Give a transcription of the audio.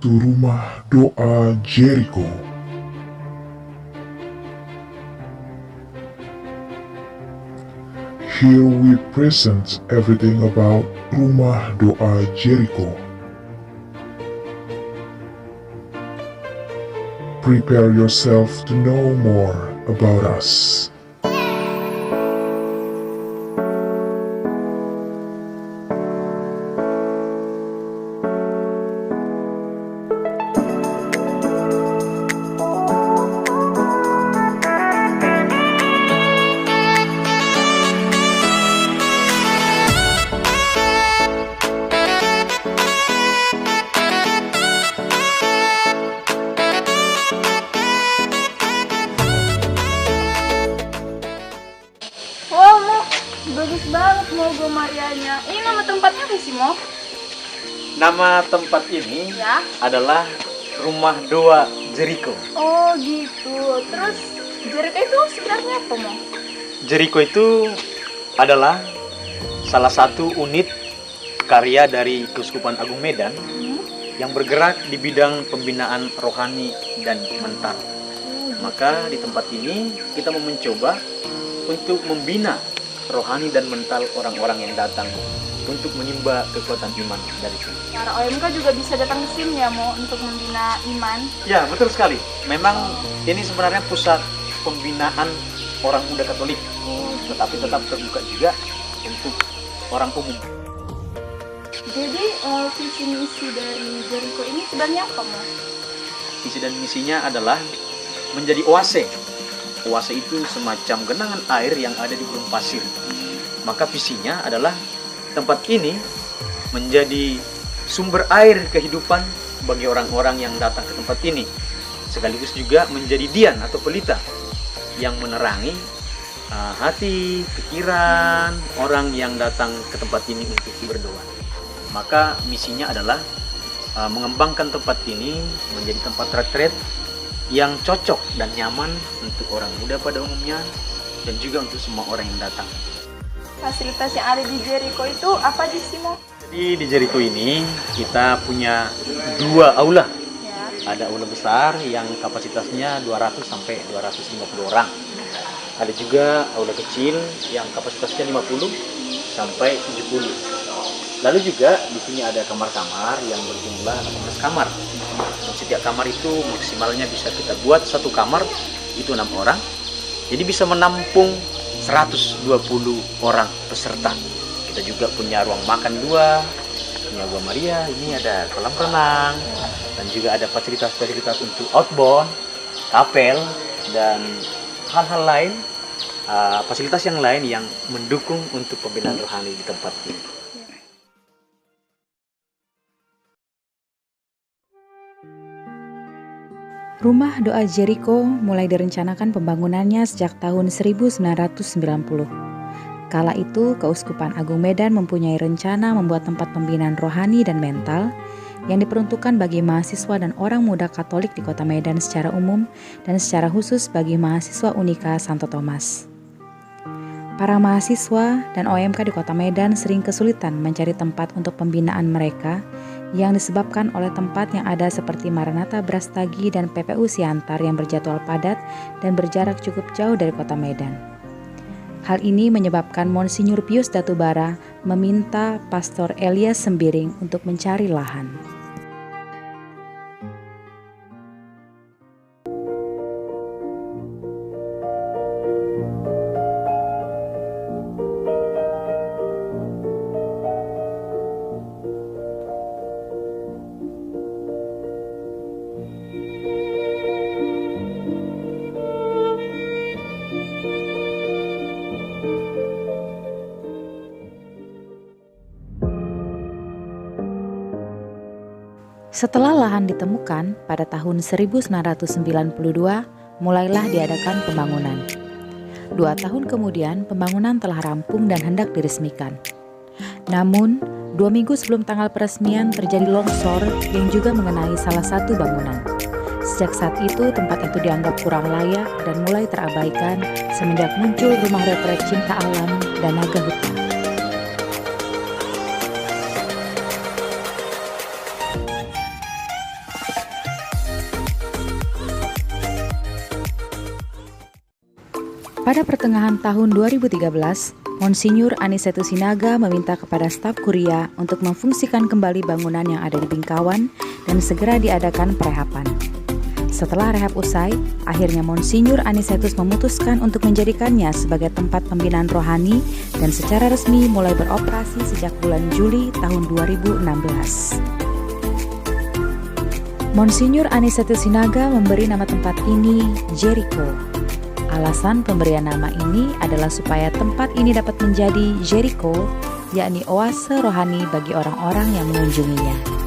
to Rumah Doa Jericho. Here we present everything about Rumah Doa Jericho. Prepare yourself to know more about us. Wow, Mo, bagus banget logo Marianya. Ini nama tempatnya apa sih, Mo? Nama tempat ini Ya. adalah Rumah Doa Jericho. Oh, gitu. Terus Jericho itu sebenarnya apa, Mo? Jericho itu adalah salah satu unit karya dari Keuskupan Agung Medan yang bergerak di bidang pembinaan rohani dan mental. Maka di tempat ini kita mau mencoba untuk membina rohani dan mental orang-orang yang datang untuk menimba kekuatan iman dari sini. Para OMK juga bisa datang ke sini ya, Mo, untuk membina iman. Ya, betul sekali. Memang ini sebenarnya pusat pembinaan orang muda Katolik, tetapi tetap terbuka juga untuk orang umum. Jadi visi misi dari Jericho ini sebenarnya apa, Mo? Visi dan misinya adalah menjadi oase. Oase itu semacam genangan air yang ada di gurun pasir. Maka visinya adalah tempat ini menjadi sumber air kehidupan bagi orang-orang yang datang ke tempat ini. Sekaligus juga menjadi dian atau pelita yang menerangi hati, pikiran orang yang datang ke tempat ini untuk berdoa. Maka misinya adalah mengembangkan tempat ini menjadi tempat retret yang cocok dan nyaman untuk orang muda pada umumnya dan juga untuk semua orang yang datang. Fasilitas yang ada di Jericho itu apa aja sih, Mo? Jadi di Jericho ini kita punya 2 aula. Ya. Ada aula besar yang kapasitasnya 200 sampai 250 orang. Ada juga aula kecil yang kapasitasnya 50 sampai 70. Lalu juga di sini ada kamar-kamar yang berjumlah 18 kamar. Dan setiap kamar itu maksimalnya bisa kita buat satu kamar itu 6 orang. Jadi bisa menampung 120 orang peserta. Kita juga punya ruang makan 2, punya Gua Maria, ini ada kolam renang, dan juga ada fasilitas-fasilitas untuk outbound, kapel, dan hal-hal lain, fasilitas yang lain yang mendukung untuk pembinaan rohani di tempat ini. Rumah Doa Jericho mulai direncanakan pembangunannya sejak tahun 1990. Kala itu, Keuskupan Agung Medan mempunyai rencana membuat tempat pembinaan rohani dan mental yang diperuntukkan bagi mahasiswa dan orang muda Katolik di Kota Medan secara umum dan secara khusus bagi mahasiswa Unika Santo Thomas. Para mahasiswa dan OMK di Kota Medan sering kesulitan mencari tempat untuk pembinaan mereka yang disebabkan oleh tempat yang ada seperti Maranatha Brastagi dan PPU Siantar yang berjadwal padat dan berjarak cukup jauh dari Kota Medan. Hal ini menyebabkan Monsinyur Pius Datubara meminta Pastor Elias Sembiring untuk mencari lahan. Setelah lahan ditemukan pada tahun 1992, mulailah diadakan pembangunan. 2 tahun kemudian, pembangunan telah rampung dan hendak diresmikan. Namun, 2 minggu sebelum tanggal peresmian terjadi longsor yang juga mengenai salah satu bangunan. Sejak saat itu, tempat itu dianggap kurang layak dan mulai terabaikan semenjak muncul rumah retret cinta alam dan naga hutan. Pada pertengahan tahun 2013, Monsinyur Anisetus Sinaga meminta kepada staf kuria untuk memfungsikan kembali bangunan yang ada di Bingkawan dan segera diadakan perehapan. Setelah rehab usai, akhirnya Monsinyur Anisetus memutuskan untuk menjadikannya sebagai tempat pembinaan rohani dan secara resmi mulai beroperasi sejak bulan Juli tahun 2016. Monsinyur Anisetus Sinaga memberi nama tempat ini Jericho. Alasan pemberian nama ini adalah supaya tempat ini dapat menjadi Jericho, yakni oase rohani bagi orang-orang yang mengunjunginya.